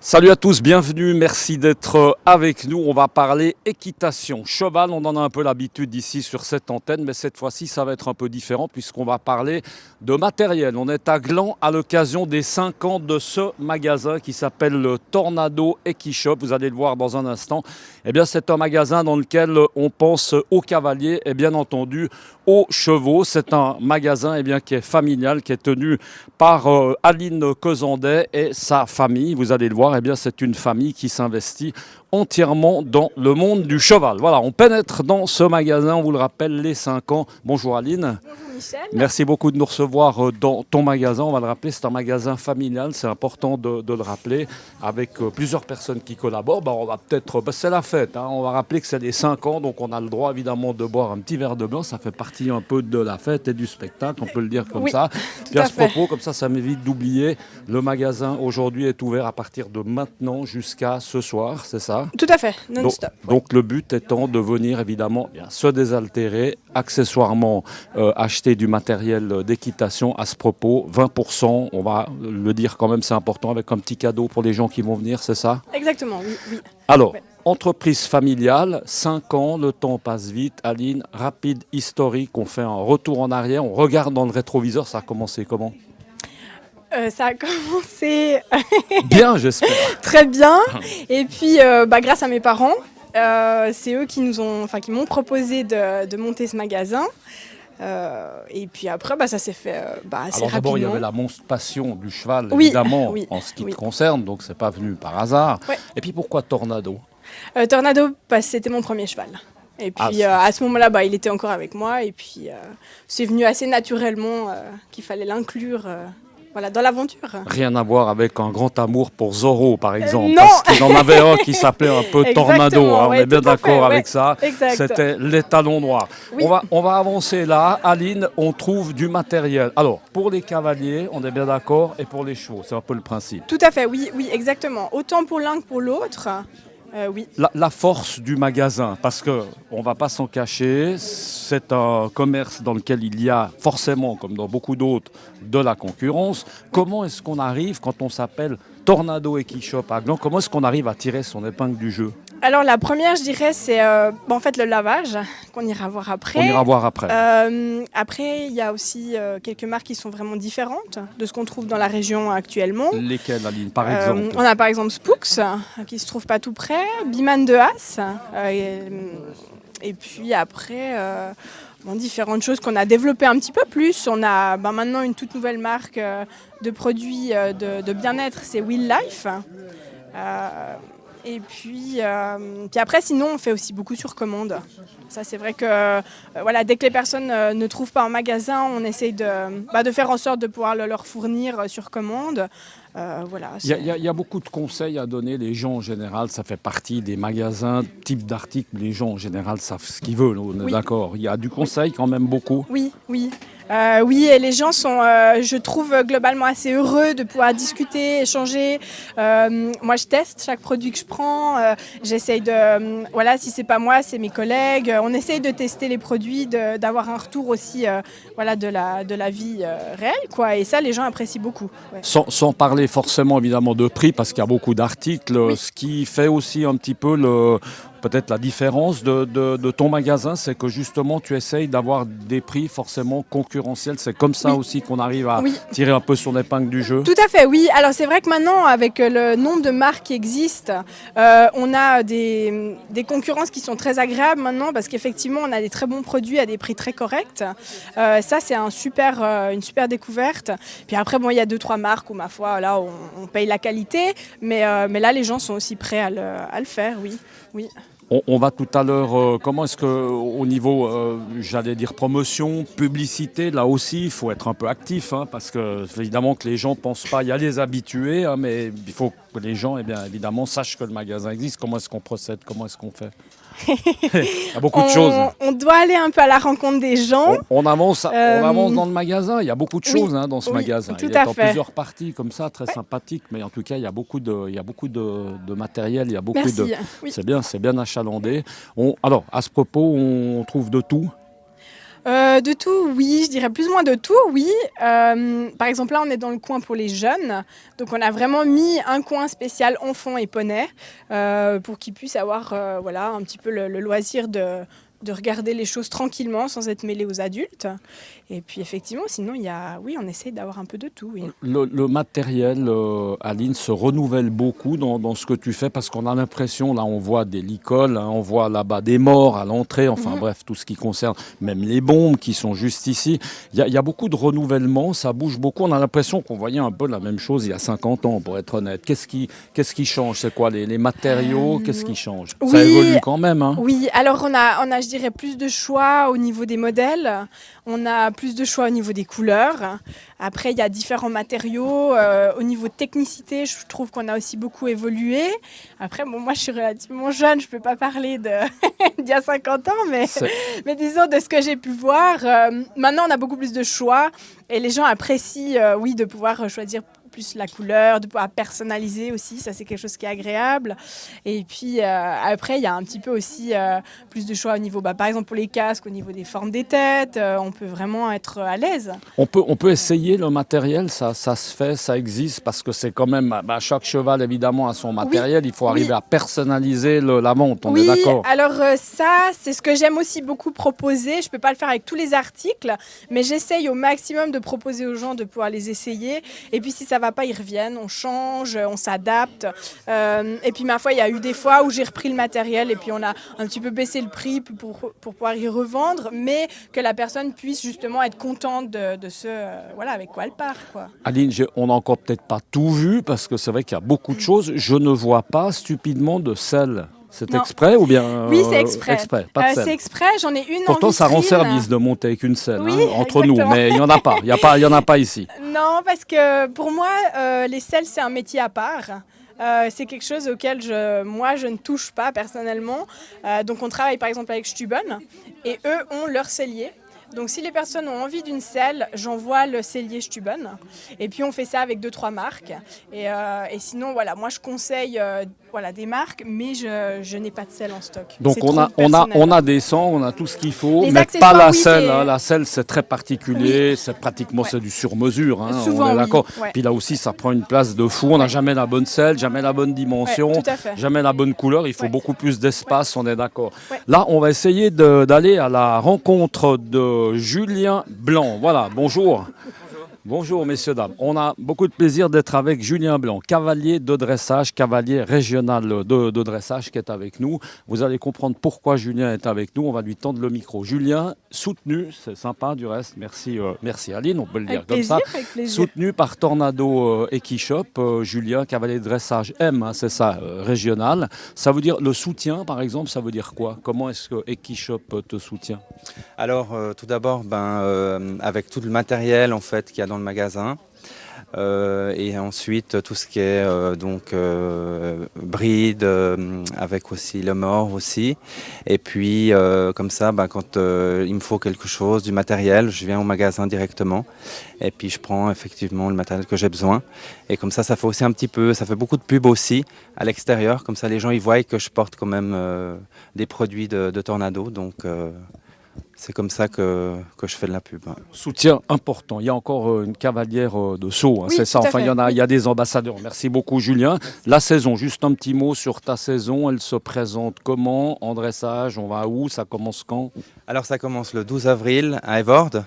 Salut à tous, bienvenue, merci d'être avec nous. On va parler équitation, cheval, on en a un peu l'habitude ici sur cette antenne, mais cette fois-ci ça va être un peu différent puisqu'on va parler de matériel. On est à Gland à l'occasion des 5 ans de ce magasin qui s'appelle le Tornado Equishop. Vous allez le voir dans un instant. Eh bien, c'est un magasin dans lequel on pense aux cavaliers et bien entendu aux chevaux. C'est un magasin qui est familial, qui est tenu par Aline Cozandet et sa famille. Vous allez le voir, c'est une famille qui s'investit entièrement dans le monde du cheval. Voilà, on pénètre dans ce magasin, on vous le rappelle, les 5 ans. Bonjour Aline. Bonjour Michel. Merci beaucoup de nous recevoir dans ton magasin. On va le rappeler, c'est un magasin familial, c'est important de le rappeler, avec plusieurs personnes qui collaborent. On va peut-être, c'est la fête, hein. On va rappeler que c'est les 5 ans, donc on a le droit évidemment de boire un petit verre de blanc. Ça fait partie un peu de la fête et du spectacle, on peut le dire comme Oui, ça. tout Puis à à ce fait. propos, comme ça m'évite d'oublier, le magasin aujourd'hui est ouvert à partir de maintenant jusqu'à ce soir, c'est ça? Tout à fait, Donc, non-stop. donc le but étant de venir évidemment se désaltérer, accessoirement acheter du matériel d'équitation. À ce propos, 20%, on va le dire quand même, c'est important, avec un petit cadeau pour les gens qui vont venir, c'est ça? Exactement, oui, oui. Alors, Ouais. entreprise familiale, 5 ans, le temps passe vite. Aline, rapide historique, on fait un retour en arrière, on regarde dans le rétroviseur, ça a commencé comment? Ça a commencé Bien, j'espère. très bien. Et puis, grâce à mes parents, c'est eux qui m'ont proposé de monter ce magasin. Et puis après, ça s'est fait assez Alors d'abord, il y rapidement. avait la monstre passion du cheval, Oui, évidemment, oui, en ce qui oui. te concerne, donc c'est pas venu par hasard. Ouais. Et puis pourquoi Tornado? Tornado, c'était mon premier cheval. Et puis à ce moment-là, il était encore avec moi. Et puis c'est venu assez naturellement qu'il fallait l'inclure dans l'aventure. Rien à voir avec un grand amour pour Zorro, par exemple, non. parce qu'il en avait un qui s'appelait un peu Tornado, Exactement, hein, on ouais, est bien tout à fait, d'accord ouais. avec ça. Exact. C'était l'étalon noir. Oui. On va avancer là. Aline, on trouve du matériel. Alors, pour les cavaliers, on est bien d'accord, et pour les chevaux, c'est un peu le principe. Tout à fait, oui, oui, exactement. Autant pour l'un que pour l'autre. Oui. La force du magasin, parce que on va pas s'en cacher, c'est un commerce dans lequel il y a forcément, comme dans beaucoup d'autres, de la concurrence. Comment est-ce qu'on arrive, quand on s'appelle Tornado Equishop à Gland, comment est-ce qu'on arrive à tirer son épingle du jeu? Alors la première, je dirais, c'est en fait le lavage, qu'on ira voir après. On ira voir après. Après, il y a aussi quelques marques qui sont vraiment différentes de ce qu'on trouve dans la région actuellement. Lesquelles, Aline, par exemple? On a par exemple Spooks, qui se trouve pas tout près, Biman de Haas, et puis après, différentes choses qu'on a développées un petit peu plus. On a maintenant une toute nouvelle marque de produits de bien-être, c'est Will Life. Et puis après, sinon, on fait aussi beaucoup sur commande. Ça, c'est vrai que dès que les personnes ne trouvent pas un magasin, on essaye de faire en sorte de pouvoir le leur fournir sur commande. Il y a beaucoup de conseils à donner. Les gens en général, ça fait partie des magasins, type d'articles. Les gens en général savent ce qu'ils veulent, on est Oui. d'accord. Il y a du conseil quand même beaucoup. Oui, oui. Oui, et les gens sont, je trouve, globalement assez heureux de pouvoir discuter, échanger. Moi, je teste chaque produit que je prends. J'essaye de, si c'est pas moi, c'est mes collègues. On essaye de tester les produits, d'avoir un retour aussi, de la vie réelle, quoi. Et ça, les gens apprécient beaucoup. Ouais. Sans parler forcément évidemment de prix, parce qu'il y a beaucoup d'articles, Oui. ce qui fait aussi un petit peu peut-être la différence de ton magasin, c'est que justement tu essayes d'avoir des prix forcément concurrentiels. C'est comme ça Oui. aussi qu'on arrive à Oui. tirer un peu son épingle du jeu. Tout à fait, oui. Alors c'est vrai que maintenant, avec le nombre de marques qui existent, on a des concurrences qui sont très agréables maintenant, parce qu'effectivement, on a des très bons produits à des prix très corrects. Ça, c'est une super découverte. Puis après, il y a 2-3 marques où, ma foi, là, on paye la qualité, mais là, les gens sont aussi prêts à le faire, oui. Oui. On va tout à l'heure, comment est-ce que au niveau, j'allais dire promotion, publicité, là aussi, il faut être un peu actif, hein, parce que évidemment que les gens ne pensent pas, il y a les habitués, hein, mais il faut que les gens, évidemment, sachent que le magasin existe. Comment est-ce qu'on procède? Comment est-ce qu'on fait? Il y a beaucoup de choses. On doit aller un peu à la rencontre des gens. On avance dans le magasin. Il y a beaucoup de choses dans ce oui, magasin. tout Il est à en fait. plusieurs parties comme ça, très sympathique. Mais en tout cas, il y a beaucoup de matériel. Il y a beaucoup Merci. Oui. C'est bien achalandé. Alors, à ce propos, on trouve de tout. De tout, oui, je dirais plus ou moins de tout, oui. Par exemple, là, on est dans le coin pour les jeunes. Donc, on a vraiment mis un coin spécial enfants et poneys pour qu'ils puissent avoir voilà, un petit peu le loisir de regarder les choses tranquillement sans être mêlés aux adultes. Et puis, effectivement, sinon, oui, on essaye d'avoir un peu de tout, oui. Le matériel, Aline, se renouvelle beaucoup dans ce que tu fais parce qu'on a l'impression, là, on voit des licoles, hein, on voit là-bas des morts à l'entrée, enfin bref, tout ce qui concerne même les bombes qui sont juste ici. Il y a beaucoup de renouvellement, ça bouge beaucoup. On a l'impression qu'on voyait un peu la même chose il y a 50 ans, pour être honnête. Qu'est-ce qui change? C'est quoi les matériaux? Qu'est-ce qui change? Oui, Ça évolue quand même, hein? oui, alors je dirais, plus de choix au niveau des modèles. On a plus de choix au niveau des couleurs. Après, il y a différents matériaux. Au niveau technicité, je trouve qu'on a aussi beaucoup évolué. Après, bon, moi, je suis relativement jeune, je ne peux pas parler d'il y a 50 ans, mais disons de ce que j'ai pu voir. Maintenant, on a beaucoup plus de choix et les gens apprécient, oui, de pouvoir choisir plus la couleur, de pouvoir personnaliser aussi, ça c'est quelque chose qui est agréable. Et puis après, il y a un petit peu aussi plus de choix au niveau, par exemple pour les casques, au niveau des formes des têtes, on peut vraiment être à l'aise. On peut essayer le matériel, ça se fait, ça existe, parce que c'est quand même, chaque cheval évidemment a son matériel, il faut arriver à personnaliser la vente, on est d'accord? Alors ça, c'est ce que j'aime aussi beaucoup proposer. Je ne peux pas le faire avec tous les articles, mais j'essaye au maximum de proposer aux gens de pouvoir les essayer. Et puis si ça va pas, ils reviennent, on change, on s'adapte. Et puis ma foi, il y a eu des fois où j'ai repris le matériel et puis on a un petit peu baissé le prix pour pouvoir y revendre, mais que la personne puisse justement être contente de ce voilà, avec quoi elle part, quoi. Aline, on n'a encore peut-être pas tout vu, parce que c'est vrai qu'il y a beaucoup de choses. Je ne vois pas stupidement de sel. C'est Non. exprès ou bien Oui, c'est exprès. Pas de sel. C'est exprès, j'en ai une Pourtant, en ça rend vitrine. service de monter avec une selle, Oui, entre exactement. nous, mais il n'y en a pas. Il y en a pas ici. Non, parce que pour moi, les selles, c'est un métier à part. C'est quelque chose auquel moi, je ne touche pas personnellement. Donc, on travaille par exemple avec Stüben et eux ont leur cellier. Donc, si les personnes ont envie d'une selle, j'envoie le cellier Stüben. Et puis, on fait ça avec 2-3 marques. Et sinon, voilà, moi, je conseille voilà, des marques, mais je n'ai pas de selle en stock. Donc, C'est on trop a personnel. des sangs, on a tout ce qu'il faut, Les mais accessoires, pas la oui, selle. c'est- La selle, c'est très particulier, c'est pratiquement Ouais. c'est du sur-mesure, hein, Souvent, on est oui, d'accord. ouais. Puis là aussi, ça prend une place de fou. On n'a jamais la bonne selle, jamais la bonne dimension, Ouais, tout à fait. jamais la bonne couleur. Il faut Ouais. beaucoup plus d'espace, on est d'accord. Ouais. Là, on va essayer d'aller à la rencontre de Julien Blanc. Voilà, bonjour. Bonjour messieurs, dames. On a beaucoup de plaisir d'être avec Julien Blanc, cavalier de dressage, cavalier régional de dressage qui est avec nous. Vous allez comprendre pourquoi Julien est avec nous. On va lui tendre le micro. Julien, soutenu, c'est sympa du reste. Merci, merci Aline, on peut le dire Avec comme plaisir, ça. avec plaisir. Soutenu par Tornado Equishop, Julien, cavalier de dressage M, hein, c'est ça, régional. Ça veut dire le soutien, par exemple, ça veut dire quoi? Comment est-ce que Equishop te soutient? Alors, tout d'abord, avec tout le matériel en fait qu'il y a dans le magasin, et ensuite tout ce qui est bride, avec aussi le mort aussi. Et puis comme ça, quand il me faut quelque chose, du matériel, je viens au magasin directement. Et puis je prends effectivement le matériel que j'ai besoin. Et comme ça fait aussi ça fait beaucoup de pub aussi à l'extérieur. Comme ça, les gens ils voient que je porte quand même des produits de Tornado. Donc c'est comme ça que je fais de la pub. Soutien important. Il y a encore une cavalière de saut, hein, Oui, c'est ça. tout à Enfin, fait. il y a des ambassadeurs. Merci beaucoup, Julien. La saison, juste un petit mot sur ta saison. Elle se présente comment en dressage? On va où? Ça commence quand? Alors ça commence le 12 avril à Evorde.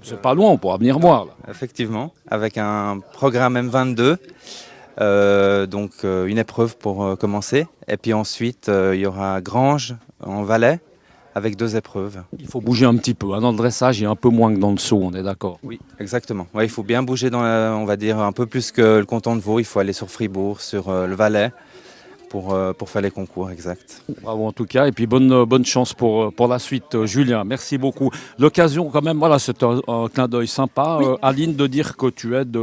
C'est pas loin, on pourra venir voir. Là. Effectivement, avec un programme M22. Une épreuve pour commencer. Et puis ensuite, il y aura Granges en Valais avec 2 épreuves. Il faut bouger un petit peu. Hein. Dans le dressage, il y a un peu moins que dans le saut, on est d'accord. Oui, exactement. Ouais, il faut bien bouger on va dire un peu plus que le canton de Vaud. Il faut aller sur Fribourg, sur le Valais pour faire les concours, exact. Bravo en tout cas. Et puis bonne chance pour la suite, Julien. Merci beaucoup. L'occasion quand même, voilà, c'est un clin d'œil sympa. Oui. Aline, de dire que tu aides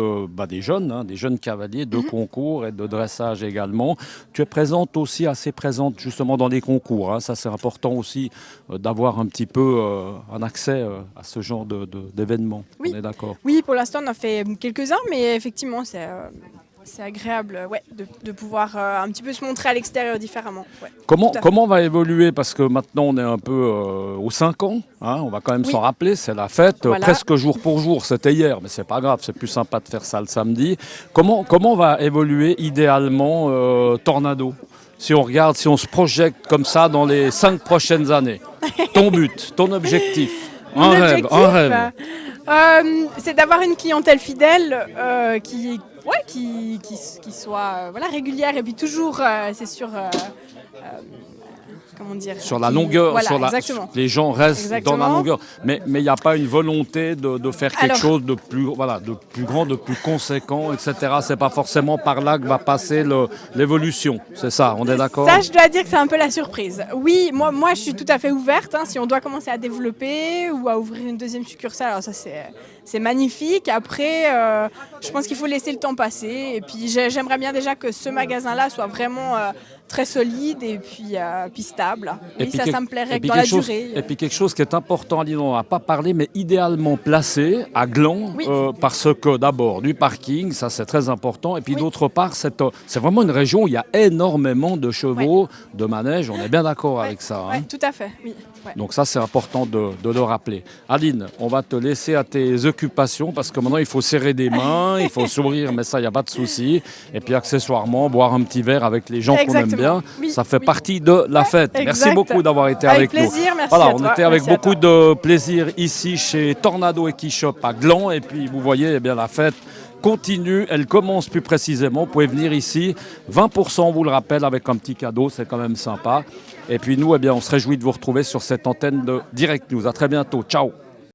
des jeunes, hein, des jeunes cavaliers de concours et de dressage également. Tu es présente aussi, assez présente justement dans les concours. Hein. Ça, c'est important aussi d'avoir un petit peu un accès à ce genre d'événements. Oui. On est d'accord. Oui, pour l'instant, on en fait quelques-uns, mais effectivement, C'est agréable de pouvoir un petit peu se montrer à l'extérieur différemment. Ouais, Comment va évoluer, parce que maintenant on est un peu aux 5 ans, hein, on va quand même s'en rappeler, c'est la fête, Voilà. presque jour pour jour, c'était hier, mais c'est pas grave, c'est plus sympa de faire ça le samedi. Comment va évoluer idéalement Tornado? Si on regarde, si on se projette comme ça dans les 5 prochaines années, ton but, ton objectif, Mon un objectif, rêve. c'est d'avoir une clientèle fidèle qui soit régulière et puis toujours, c'est sûr, comment dire, Sur la longueur, voilà, exactement. les gens restent Exactement. dans la longueur. Mais il n'y a pas une volonté de faire quelque chose de plus grand, de plus conséquent, etc. C'est pas forcément par là que va passer l'évolution. C'est ça, on est d'accord? Ça, je dois dire que c'est un peu la surprise. Oui, moi je suis tout à fait ouverte. Si on doit commencer à développer ou à ouvrir une deuxième succursale, alors ça c'est magnifique. Après, je pense qu'il faut laisser le temps passer. Et puis j'aimerais bien déjà que ce magasin-là soit vraiment très solide et puis stable. Et Oui, puis ça me plairait dans la durée. Et puis quelque chose qui est important, Aline, on n'en a pas parlé, mais idéalement placé à Gland, Oui. parce que d'abord du parking, ça c'est très important, et puis d'autre part, c'est vraiment une région où il y a énormément de chevaux, de manèges, on est bien d'accord avec ça. Oui, Hein. tout à fait. Oui. Ouais. Donc ça c'est important de le rappeler. Aline, on va te laisser à tes occupations, parce que maintenant il faut serrer des mains, il faut sourire, mais ça il n'y a pas de souci. Et puis accessoirement, boire un petit verre avec les gens qu'on aime bien, Oui, ça fait oui. partie de la fête. Exact. Merci beaucoup d'avoir été avec nous. Plaisir, merci Voilà, à on toi. était avec Merci à beaucoup toi. de plaisir ici chez Tornado Equishop à Gland. Et puis vous voyez, eh bien, la fête continue, elle commence plus précisément. Vous pouvez venir ici, 20%, on vous le rappelle, avec un petit cadeau, c'est quand même sympa. Et puis nous, eh bien, on se réjouit de vous retrouver sur cette antenne de Direct News. À très bientôt, ciao.